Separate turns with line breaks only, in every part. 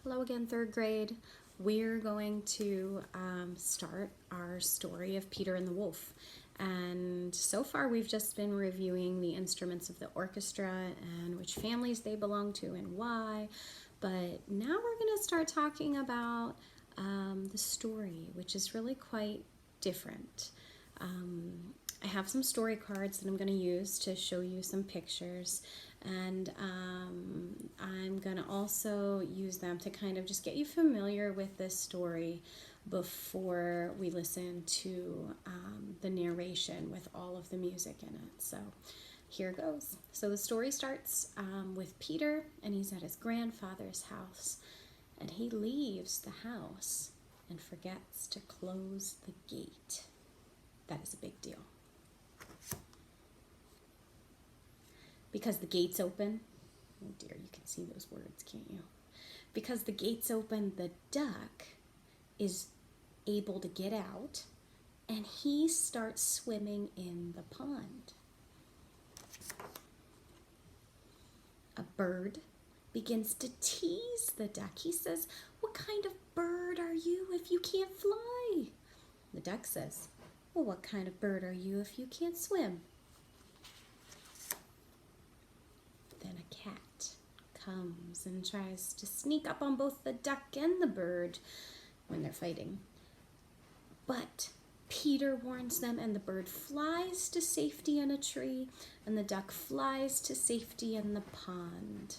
Hello again, third grade. We're going to start our story of Peter and the Wolf. And so far we've just been reviewing the instruments of the orchestra and which families they belong to and why. But now we're going to start talking about the story, which is really quite different. I have some story cards that I'm going to use to show you some pictures, and I'm going to also use them to kind of just get you familiar with this story before we listen to the narration with all of the music in it. So here goes. So the story starts with Peter, and he's at his grandfather's house, and he leaves the house and forgets to close the gate. That is a big deal. Because the gate's open, oh dear, you can see those words, can't you? Because the gate's open, the duck is able to get out, and he starts swimming in the pond. A bird begins to tease the duck. He says, "What kind of bird are you if you can't fly?" The duck says, "Well, what kind of bird are you if you can't swim?" Then a cat comes and tries to sneak up on both the duck and the bird when they're fighting. But Peter warns them, and the bird flies to safety in a tree, and the duck flies to safety in the pond.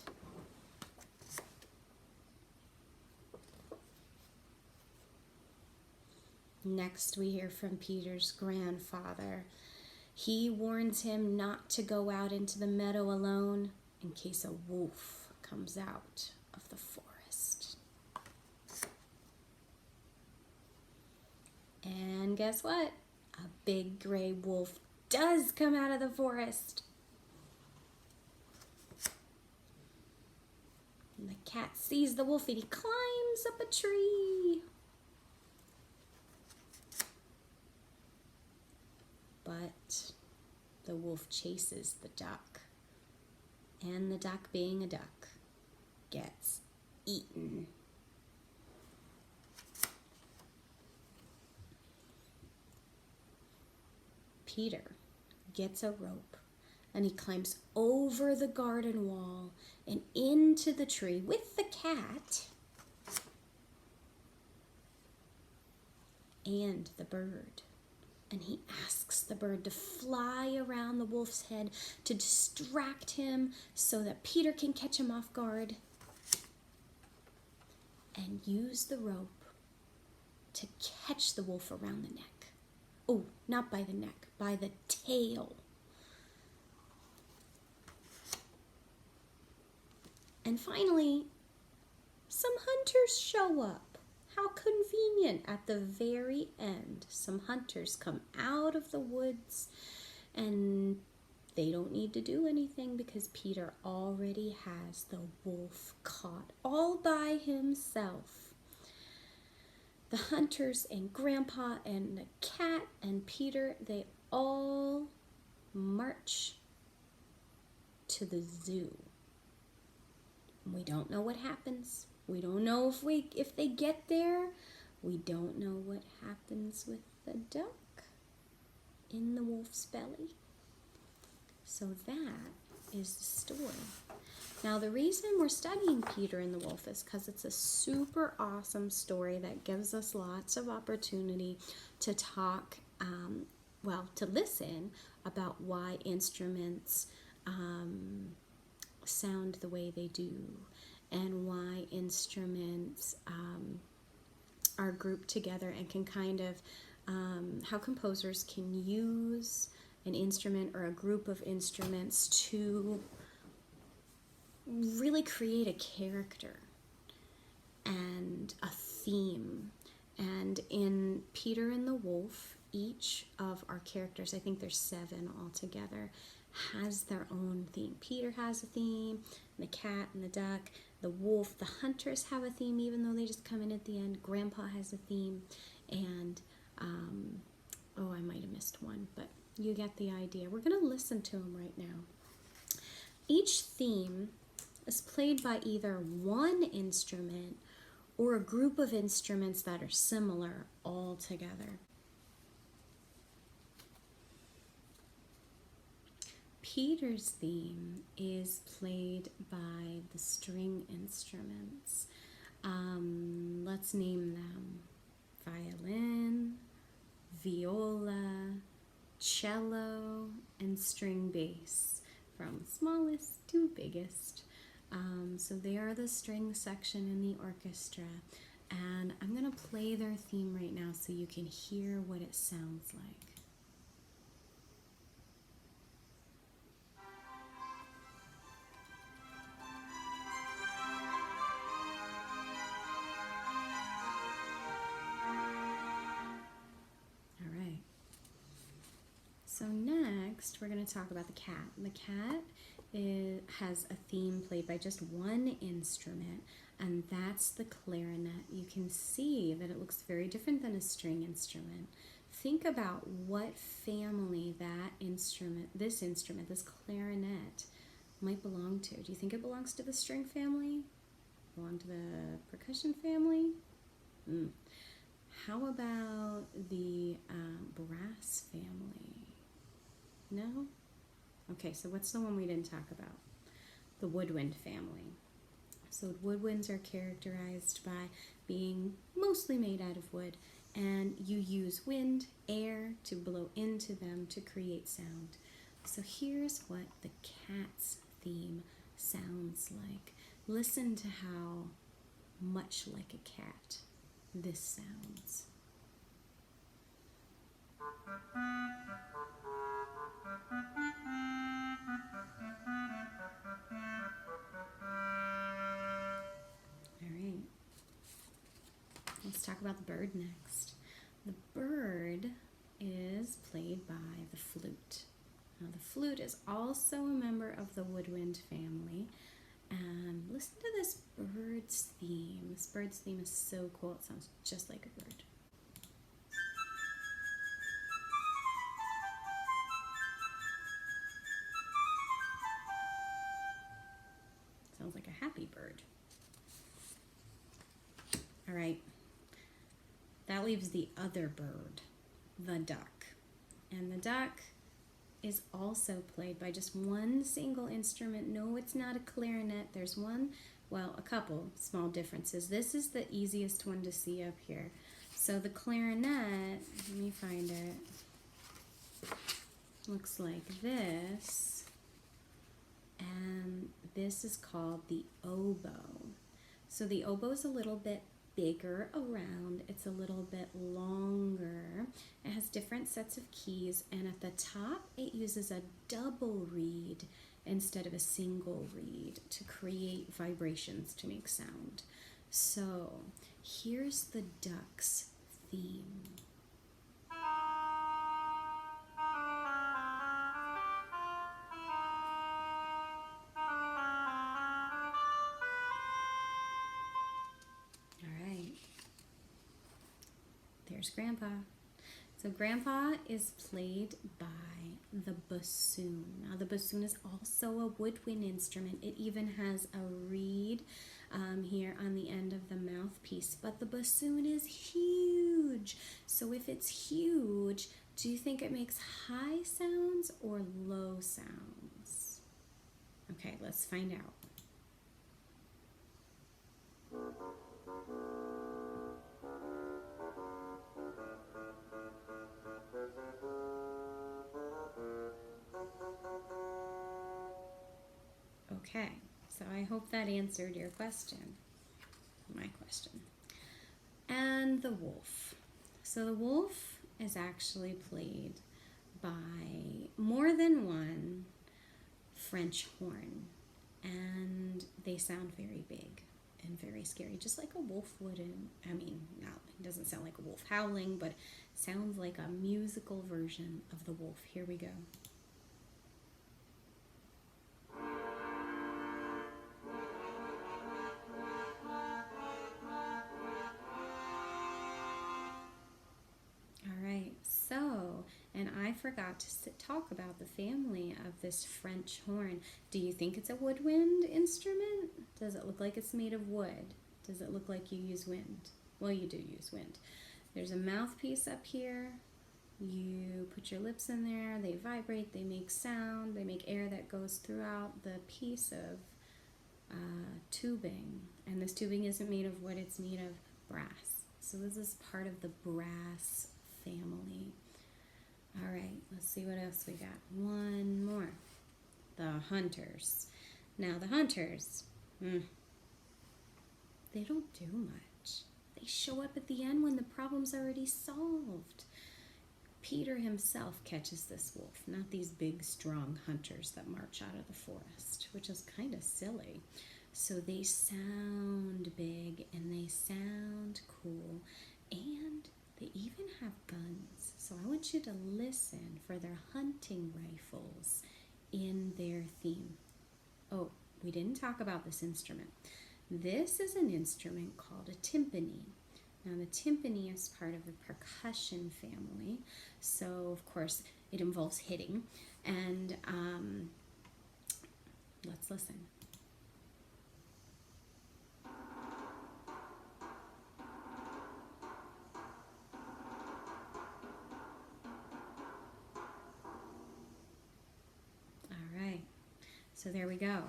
Next, we hear from Peter's grandfather. He warns him not to go out into the meadow alone in case a wolf comes out of the forest. And guess what? A big gray wolf does come out of the forest. And the cat sees the wolf and he climbs up a tree. But the wolf chases the duck. And the duck, being a duck, gets eaten. Peter gets a rope and he climbs over the garden wall and into the tree with the cat and the bird. And he asks the bird to fly around the wolf's head to distract him so that Peter can catch him off guard and use the rope to catch the wolf around the neck. Oh, not by the neck, by the tail. And finally, some hunters show up. How convenient. At the very end, some hunters come out of the woods, and they don't need to do anything because Peter already has the wolf caught all by himself. The hunters and Grandpa and the cat and Peter, they all march to the zoo. We don't know what happens. We don't know if they get there. We don't know what happens with the duck in the wolf's belly. So that is the story. Now, the reason we're studying Peter and the Wolf is because it's a super awesome story that gives us lots of opportunity to talk, to listen about why instruments sound the way they do, and why instruments are grouped together and can kind of, how composers can use an instrument or a group of instruments to really create a character and a theme. And in Peter and the Wolf, each of our characters, I think there's 7 altogether, has their own theme. Peter has a theme, the cat and the duck. The wolf, the hunters have a theme, even though they just come in at the end. Grandpa has a theme, and I might have missed one, but you get the idea. We're going to listen to them right now. Each theme is played by either one instrument or a group of instruments that are similar all together. Peter's theme is played by the string instruments. Let's name them: violin, viola, cello, and string bass, from smallest to biggest. So they are the string section in the orchestra, and I'm going to play their theme right now so you can hear what it sounds like. So next, we're going to talk about the cat. The cat has a theme played by just one instrument, and that's the clarinet. You can see that it looks very different than a string instrument. Think about what family this clarinet, might belong to. Do you think it belongs to the string family? Belong to the percussion family? How about the brass family? No? Okay, so what's the one we didn't talk about? The woodwind family. So woodwinds are characterized by being mostly made out of wood, and you use wind, air, to blow into them to create sound. So here's what the cat's theme sounds like. Listen to how much like a cat this sounds. Alright, let's talk about the bird next. The bird is played by the flute. Now, the flute is also a member of the woodwind family. And listen to this bird's theme. This bird's theme is so cool. It sounds just like a bird. Sounds like a happy bird. All right. That leaves the other bird, the duck. And the duck is also played by just one single instrument. No, it's not a clarinet. There's a couple small differences. This is the easiest one to see up here. So the clarinet, let me find it, looks like this. And this is called the oboe. So the oboe is a little bit bigger around, it's a little bit longer, it has different sets of keys, and at the top it uses a double reed instead of a single reed to create vibrations to make sound. So here's the duck's theme. There's Grandpa. So Grandpa is played by the bassoon. Now the bassoon is also a woodwind instrument. It even has a reed here on the end of the mouthpiece, but the bassoon is huge. So if it's huge, do you think it makes high sounds or low sounds? Okay, let's find out. Okay, so I hope that answered your question, my question. And the wolf. So the wolf is actually played by more than one French horn, and they sound very big and very scary, just like a wolf would. It doesn't sound like a wolf howling, but sounds like a musical version of the wolf. Here we go. And I forgot to talk about the family of this French horn. Do you think it's a woodwind instrument? Does it look like it's made of wood? Does it look like you use wind? Well, you do use wind. There's a mouthpiece up here. You put your lips in there, they vibrate, they make sound, they make air that goes throughout the piece of tubing. And this tubing isn't made of wood, it's made of brass. So this is part of the brass family. All right, let's see what else we got. One more. The hunters. Now the hunters, they don't do much. They show up at the end when the problem's already solved. Peter himself catches this wolf, not these big, strong hunters that march out of the forest, which is kind of silly. So they sound big and they sound cool, and they even have guns. So I want you to listen for their hunting rifles in their theme. Oh, we didn't talk about this instrument. This is an instrument called a timpani. Now, the timpani is part of the percussion family, so of course it involves hitting. And let's listen. All right, so there we go.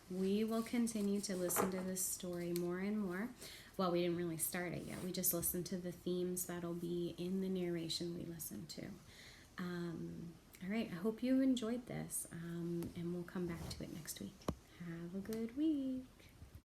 We will continue to listen to this story more and more. Well, we didn't really start it yet. We just listened to the themes that'll be in the narration we listened to. All right, I hope you enjoyed this, and we'll come back to it next week. Have a good week.